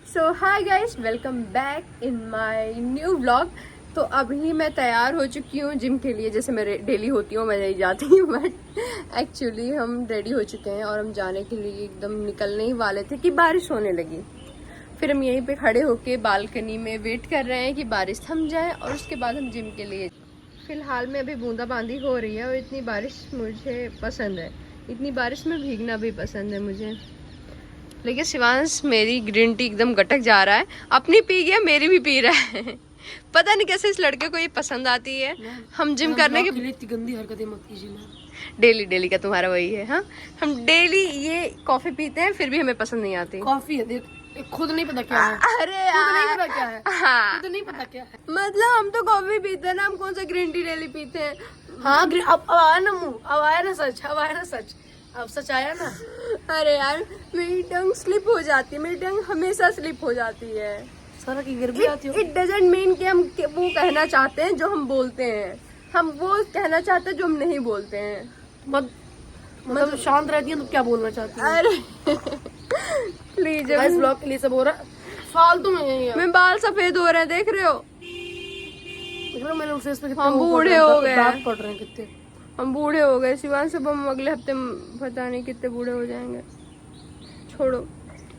So hi guys, welcome back in my new vlog. तो अभी मैं तैयार हो चुकी हूँ जिम के लिए। जैसे मैं डेली होती हूँ, मैं नहीं जाती हूँ, बट एक्चुअली हम रेडी हो चुके हैं और हम जाने के लिए एकदम निकलने ही वाले थे कि बारिश होने लगी। फिर हम यहीं पे खड़े होके बालकनी में वेट कर रहे हैं कि बारिश थम जाए और उसके बाद हम जिम के लिए। फिलहाल में अभी बूंदाबांदी हो रही है और इतनी बारिश मुझे पसंद है। इतनी बारिश में भीगना भी पसंद है मुझे। लेकिन शिवांश मेरी ग्रीन टी एकदम गटक जा रहा है। अपनी पी गया, मेरी भी पी रहा है। पता नहीं कैसे इस लड़के को ये पसंद आती है। हम जिम करने के लिए इतनी गंदी हरकतें मत कीजिए। डेली का तुम्हारा वही है। हाँ, हम डेली ये कॉफी पीते हैं फिर भी हमें पसंद नहीं आती। कॉफी है, देख खुद नहीं पता क्या है। अरे खुद नहीं पता क्या है। हाँ, खुद नहीं पता क्या है। मतलब हम तो कॉफी पीते हैं ना, हम कौन सा ग्रीन टी डेली पीते हैं। हाँ, अब आया ना मुंह, अब आया ना सच, अब आया ना सच, अब सच आया ना। अरे यार, मेरी टंग स्लिप हो जाती है, मेरी टंग हमेशा स्लिप हो जाती है। सारा की गिर भी आती हो। इट डजंट मीन कि हम वो कहना चाहते हैं जो हम बोलते हैं। हम वो कहना चाहते हैं जो हम नहीं बोलते हैं। मतलब शांत रहती है तो क्या बोलना चाहती है। अरे प्लीज, इस ब्लॉग के लिए सब हो रहा है फालतू में। यही है। मैं बाल सफेद हो रहे हैं, देख रहे हो। मेरे फेस पे हम बूढ़े हो गए, दांत पड़ रहे हैं कितने। हम बूढ़े हो गए शिवान। सब हम अगले हफ्ते पता नहीं कितने बूढ़े हो जाएंगे। छोड़ो,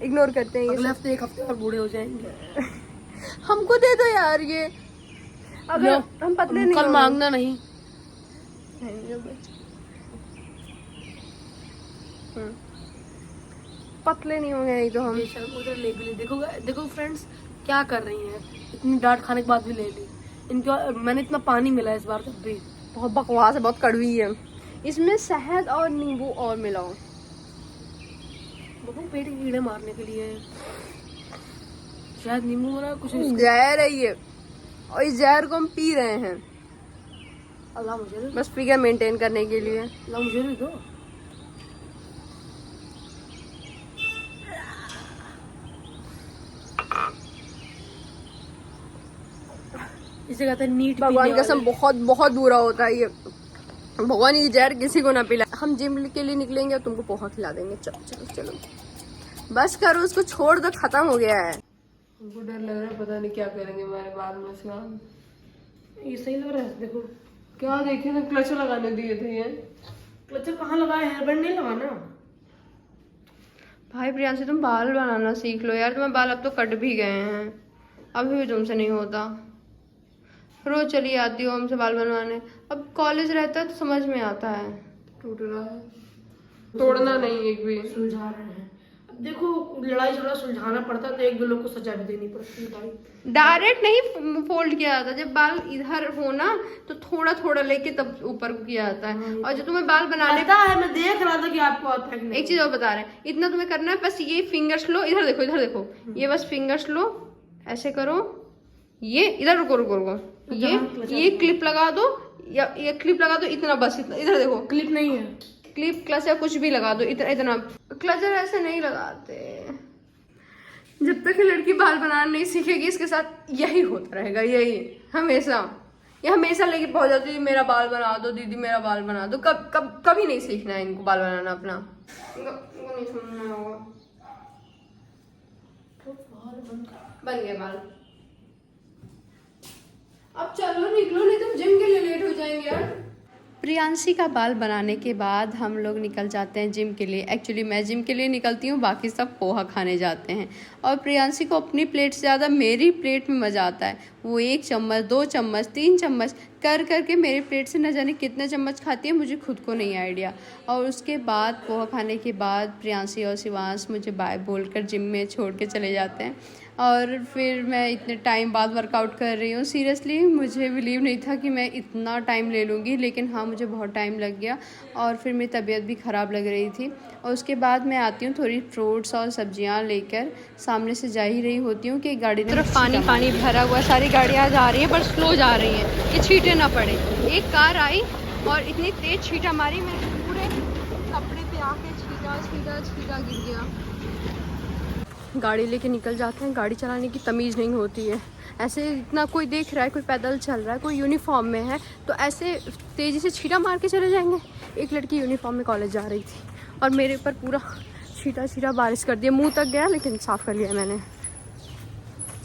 इग्नोर करते हैं। अगले हफ्ते एक हफ्ते और बूढ़े हो जाएंगे। हमको दे दो यार ये। अगर हम पतले नहीं कल मांगना नहीं। पतले नहीं होंगे नहीं तो हम। उधर ले भी ले। देखो फ्रेंड्स क्या कर रही हैं। इतनी डांट खाने के बाद भी ले ली इनका। मैंने इतना पानी मिला इस बार तब भी। बहुत बकवास है, बहुत कड़वी है। इसमें शहद और नींबू और मिलाओ। बहुत पेट के कीड़े मारने के लिए शायद नींबू हो रहा है कुछ। जहर है ये, और इस जहर को हम पी रहे हैं। अल्लाह मुझे दे। बस फिगर मेंटेन करने के लिए। अल्लाह मुझे भी दो। इसे कहते हैं नीट। भगवान कसम बहुत बहुत बुरा होता है ये। भगवान ये जहर किसी को ना पिला। हम जिम के लिए निकलेंगे और तुमको पोहा खिला देंगे। चलो चलो चलो, बस करो, उसको छोड़ दो, खत्म हो गया है। हमको डर लग रहा है, पता नहीं क्या करेंगे हमारे बाल में से। ये सही लग रहा है। देखो क्या देखे ना, क्लच लगाने दिए थे ये। क्लचर कहाँ लगाया है? हेयरबैंड नहीं लगाना। भाई प्रियांशी, तुम बाल बनाना सीख लो यार। तुम्हारे बाल अब तो कट भी गए हैं, अभी भी तुमसे नहीं होता। रोज चली आती हो हमसे बाल बनवाने। अब कॉलेज रहता है तो समझ में आता है। टूट रहा है, तोड़ना नहीं एक भी। सुलझा रहे हैं। अब देखो लड़ाई झगड़ा सुलझाना पड़ता है तो एक दो लोग को सजा भी देनी पड़ती है भाई। डायरेक्ट नहीं फोल्ड किया जाता। जब बाल इधर हो ना तो थोड़ा थोड़ा लेके तब ऊपर को किया जाता है। और जो तुम्हें बाल बनाने पता है, मैं देख रहा था कि आपको आता है कि नहीं। एक चीज और बता रहे हैं, इतना तुम्हें करना है। बस ये फिंगर्स लो, इधर देखो, इधर देखो। ये बस फिंगर्स लो, ऐसे करो। ये इधर रुको रुको रुको, ये क्लिप लगा दो, या ये क्लिप लगा दो। इतना बस, इतना इधर देखो। क्लिप नहीं है, क्लिप क्लचर कुछ भी लगा दो। इतना इतना क्लचर ऐसे नहीं लगाते। जब तक लड़की बाल बनाना नहीं सीखेगी, इसके साथ यही होता रहेगा, यही हमेशा। ये हमेशा लेके पहुंच जाती है, मेरा बाल बना दो दीदी, मेरा बाल बना दो। कभी नहीं सीखना है इनको बाल बनाना अपना। इनको नहीं सुनना होगा। बन गए बाल। अब चलो निकलो, नहीं तो जिम के लिए लेट हो जाएंगे यार। प्रियांशी का बाल बनाने के बाद हम लोग निकल जाते हैं जिम के लिए। एक्चुअली मैं जिम के लिए निकलती हूँ, बाकी सब पोहा खाने जाते हैं। और प्रियांशी को अपनी प्लेट से ज़्यादा मेरी प्लेट में मज़ा आता है। वो 1 चम्मच 2 चम्मच 3 चम्मच कर करके मेरी प्लेट से न जाने कितने चम्मच खाती है, मुझे खुद को नहीं आइडिया। और उसके बाद पोहा खाने के बाद प्रियांशी और शिवांश मुझे बाय बोलकर जिम में छोड़ के चले जाते हैं। और फिर मैं इतने टाइम बाद वर्कआउट कर रही हूँ। सीरियसली मुझे बिलीव नहीं था कि मैं इतना टाइम ले लूँगी, लेकिन हाँ मुझे बहुत टाइम लग गया। और फिर मेरी तबीयत भी ख़राब लग रही थी। और उसके बाद मैं आती हूँ थोड़ी फ्रूट्स और सब्जियाँ लेकर। सामने से जा ही रही होती हूँ कि गाड़ी ने तरफ पानी पानी भरा हुआ, सारी गाड़ियाँ जा रही हैं पर स्लो जा रही हैं कि छींटे ना पड़े। एक कार आई और इतनी तेज़ छींटा मारी, मेरे पूरे कपड़े पे आके छींटा छींटा छींटा गिर गया। गाड़ी लेके निकल जाते हैं। गाड़ी चलाने की तमीज़ नहीं होती है। ऐसे इतना कोई देख रहा है, कोई पैदल चल रहा है, कोई यूनिफॉर्म में है, तो ऐसे तेज़ी से छींटा मार के चले जाएंगे। एक लड़की यूनिफॉर्म में कॉलेज जा रही थी और मेरे ऊपर पूरा छींटा छींटा बारिश कर दिया। मुंह तक गया लेकिन साफ़ कर लिया मैंने।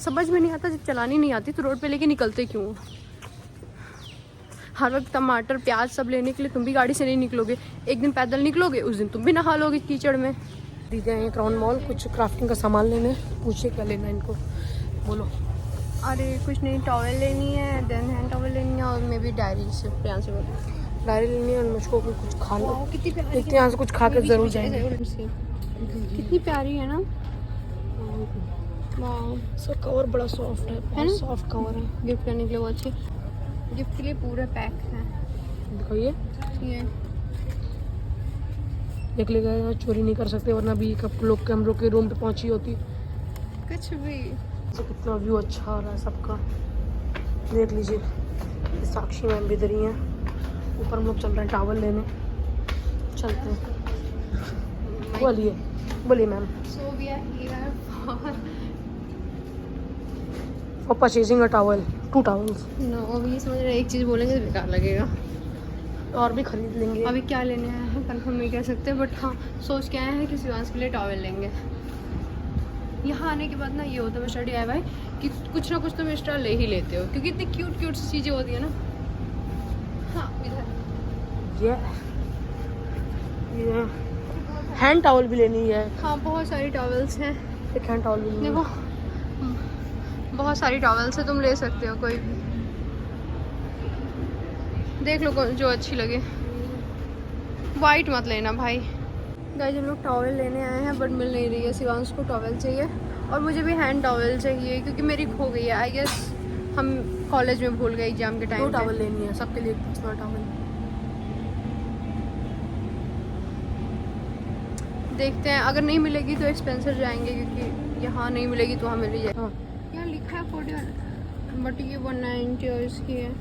समझ में नहीं आता, जब चलानी नहीं आती तो रोड पे लेके निकलते क्यों हो? हर वक्त टमाटर प्याज सब लेने के लिए तुम भी गाड़ी से नहीं निकलोगे, एक दिन पैदल निकलोगे, उस दिन तुम भी नहा लोगे कीचड़ में। दीदी आए क्राउन मॉल कुछ क्राफ्टिंग का सामान लेने, पूछे क्या लेना है इनको, बोलो। अरे कुछ नहीं, टॉवल लेनी है, देन हैंड टॉवल लेनी है और मे बी डायरी से प्रियांश से डायरी लेनी है और मुझको भी कुछ खाना, कितनी प्यारी देखते यहाँ से कुछ खा कर जरूर जाएंगे। कितनी प्यारी है ना। इसका कवर बड़ा सॉफ्ट है ना, सॉफ्ट कवर है, गिफ्ट करने के लिए वो अच्छे, गिफ्ट के लिए पूरा पैक है। दिखाइए, ये देख लेगा, यहाँ चोरी नहीं कर सकते वरना भी कब लोग के हम लोग के रूम पे पहुंची होती। कुछ भी। तो कितना व्यू अच्छा आ रहा है सबका, देख लीजिए। साक्षी मैम भी इधर ही हैं, ऊपर हम लोग चल रहे हैं टावल लेने, चलते हैं। बोलिए बोलिए ma'am. So we are here for purchasing a towel, 2 towels. no, अभी समझ रहे एक चीज़ बोलेंगे तो बेकार लगेगा। और भी खरीद लेंगे। अभी क्या लेने आए हैं कंफर्म नहीं कह सकते, बट हाँ सोच के आए हैं कि शिवांश के लिए टॉवल लेंगे। यहाँ आने के बाद ना ये होता है मिस्टर DIY कि कुछ ना कुछ तुम एक्स्ट्रा ले ही लेते हो, क्योंकि इतनी क्यूट क्यूट सी चीज़ें होती है ना। हाँ इधर ये हैंड टॉवल भी लेनी है। हाँ बहुत सारी टॉवल्स हैं, एक हैंड टॉवल भी लेनी है। देखो बहुत सारी टॉवल्स है, तुम ले सकते हो कोई भी, देख लो जो अच्छी लगे। वाइट मत लेना भाई। गाइस हम लोग टॉवल लेने आए हैं बट मिल नहीं रही है। शिवांश को टॉवल चाहिए और मुझे भी हैंड टॉवल चाहिए क्योंकि मेरी खो गई है। आई गेस हम कॉलेज में भूल गए एग्जाम के टाइम। 2 टॉवल लेनी है सबके लिए, पर्सनल टॉवल। देखते हैं, अगर नहीं मिलेगी तो एक्सपेंसर जाएंगे क्योंकि यहाँ नहीं मिलेगी तो वहाँ मिल जाए। हाँ यहाँ लिखा है 41 बट ये 190 और इसकी है।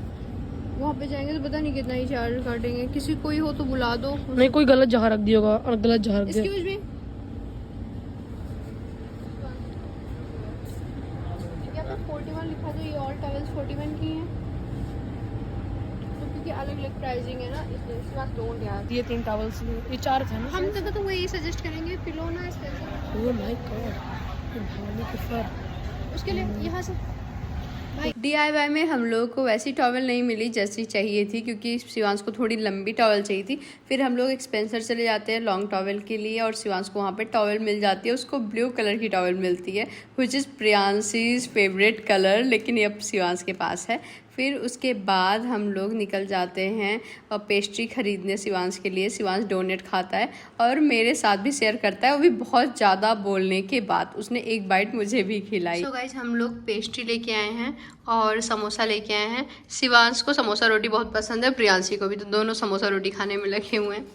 वहाँ पे जाएंगे तो पता नहीं कितना ही चार्ज काटेंगे। किसी कोई हो तो बुला दो। नहीं, कोई गलत जगह रख दिया होगा और गलत जगह रख दिया। एक्सक्यूज मी, यहाँ पे 41 लिखा तो ये ऑल टॉवल्स 41 की हैं तो क्योंकि अलग अलग प्राइसिंग है ना, इसलिए इसके बाद डोंट यार। ये 3 टॉवल्स, ये 4 थे ना। हम तो वही सजेस्ट करेंगे, पिलो ना स्पेशल। ओह माय गॉड, भावना के फर। उसके लिए यहाँ से DIY में हम लोगों को वैसी टॉवल नहीं मिली जैसी चाहिए थी क्योंकि शिवांश को थोड़ी लंबी टॉवल चाहिए थी। फिर हम लोग एक्सपेंसर चले जाते हैं लॉन्ग टॉवल के लिए और शिवांश को वहाँ पे टॉवल मिल जाती है। उसको ब्लू कलर की टॉवल मिलती है विच इज़ प्रियांशीज फेवरेट कलर, लेकिन ये अब शिवांश के पास है। फिर उसके बाद हम लोग निकल जाते हैं और पेस्ट्री खरीदने शिवांश के लिए। शिवांश डोनेट खाता है और मेरे साथ भी शेयर करता है, वो भी बहुत ज़्यादा बोलने के बाद। उसने एक बाइट मुझे भी खिलाई। सो गाइस हम लोग पेस्ट्री लेके आए हैं और समोसा लेके आए हैं। शिवांश को समोसा रोटी बहुत पसंद है, प्रियांशी को भी, तो दोनों समोसा रोटी खाने में लगे हुए हैं।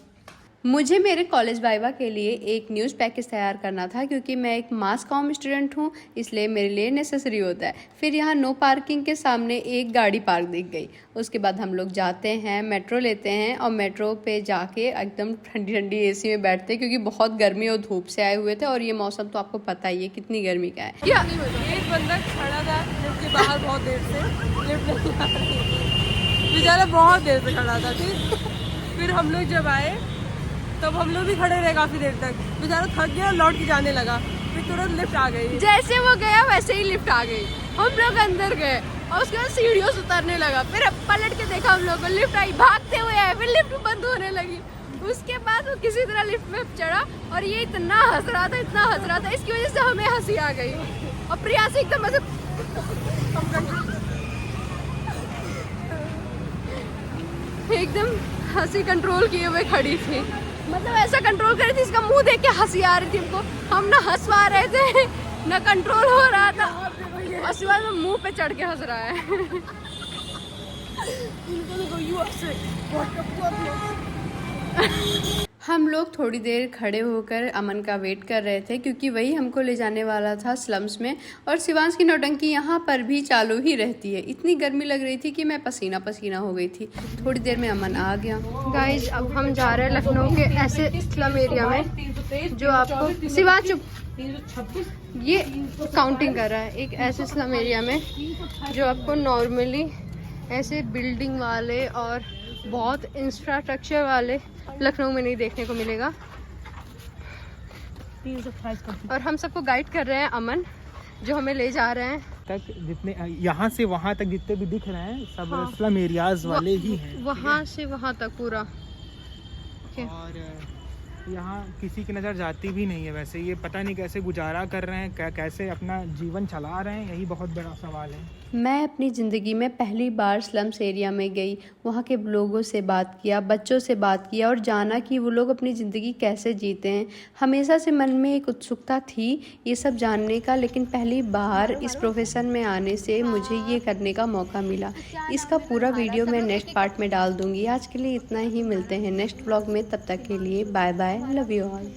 मुझे मेरे कॉलेज वाइवा के लिए एक न्यूज़ पैकेज तैयार करना था क्योंकि मैं एक मास कॉम स्टूडेंट हूँ, इसलिए मेरे लिए नेसेसरी होता है। फिर यहाँ नो पार्किंग के सामने एक गाड़ी पार्क दिख गई। उसके बाद हम लोग जाते हैं, मेट्रो लेते हैं और मेट्रो पे जाके एकदम ठंडी ठंडी AC में बैठते हैं क्योंकि बहुत गर्मी और धूप से आए हुए थे और ये मौसम तो आपको पता ही है कितनी गर्मी का है। एक बंदा खड़ा था लिफ्ट के बाहर बहुत देर से, लिफ्ट नहीं आ रही, बेचारा बहुत देर से खड़ा था। फिर हम लोग जब आए तब हम लोग भी खड़े रहे काफी देर तक, बेचारा थक गया और लौट के जाने लगा। फिर तुरंत लिफ्ट आ गई, जैसे वो गया वैसे ही लिफ्ट आ गई। हम लोग अंदर गए और उसके बाद सीढ़ियों से उतरने लगा। फिर पलट के देखा हम लोग को, लिफ्ट आई, भागते हुए आए, फिर लिफ्ट बंद होने लगी। उसके बाद वो किसी तरह लिफ्ट में चढ़ा और ये इतना हंस रहा था, इतना हंस रहा था, इसकी वजह से हमें हंसी आ गई। और प्रियांशी एकदम ऐसे एकदम हंसी कंट्रोल किए हुए खड़ी थी, मतलब ऐसा कंट्रोल कर रही थी, इसका मुंह देख के हंसी आ रही थी हमको। हम ना हंसवा रहे थे ना कंट्रोल हो रहा था और सिवाय में मुंह पे चढ़ के हंस रहा है। हम लोग थोड़ी देर खड़े होकर अमन का वेट कर रहे थे क्योंकि वही हमको ले जाने वाला था स्लम्स में। और शिवांश की नौटंकी यहाँ पर भी चालू ही रहती है। इतनी गर्मी लग रही थी कि मैं पसीना पसीना हो गई थी। थोड़ी देर में अमन आ गया। गाइज अब हम जा रहे हैं लखनऊ के ऐसे स्लम एरिया में जो आपको, शिवांश चुप, ये काउंटिंग कर रहा है, एक ऐसे स्लम एरिया में जो आपको नॉर्मली ऐसे बिल्डिंग वाले और बहुत इंफ्रास्ट्रक्चर वाले लखनऊ में नहीं देखने को मिलेगा। और हम सबको गाइड कर रहे हैं अमन, जो हमें ले जा रहे हैं तक जितने यहाँ से वहाँ तक जितने भी दिख रहे हैं सब स्लम एरियाज वाले ही हैं। वहाँ से वहाँ तक पूरा। और यहाँ किसी की नज़र जाती भी नहीं है। वैसे ये पता नहीं कैसे गुजारा कर रहे हैं, कैसे अपना जीवन चला रहे हैं, यही बहुत बड़ा सवाल है। मैं अपनी ज़िंदगी में पहली बार स्लम्स एरिया में गई, वहाँ के लोगों से बात किया, बच्चों से बात किया और जाना कि वो लोग अपनी ज़िंदगी कैसे जीते हैं। हमेशा से मन में एक उत्सुकता थी ये सब जानने का, लेकिन पहली बार इस प्रोफेशन में आने से मुझे ये करने का मौका मिला। इसका पूरा वीडियो मैं नेक्स्ट पार्ट में डाल दूँगी। आज के लिए इतना ही, मिलते हैं नेक्स्ट व्लॉग में। तब तक के लिए bye bye, love you all.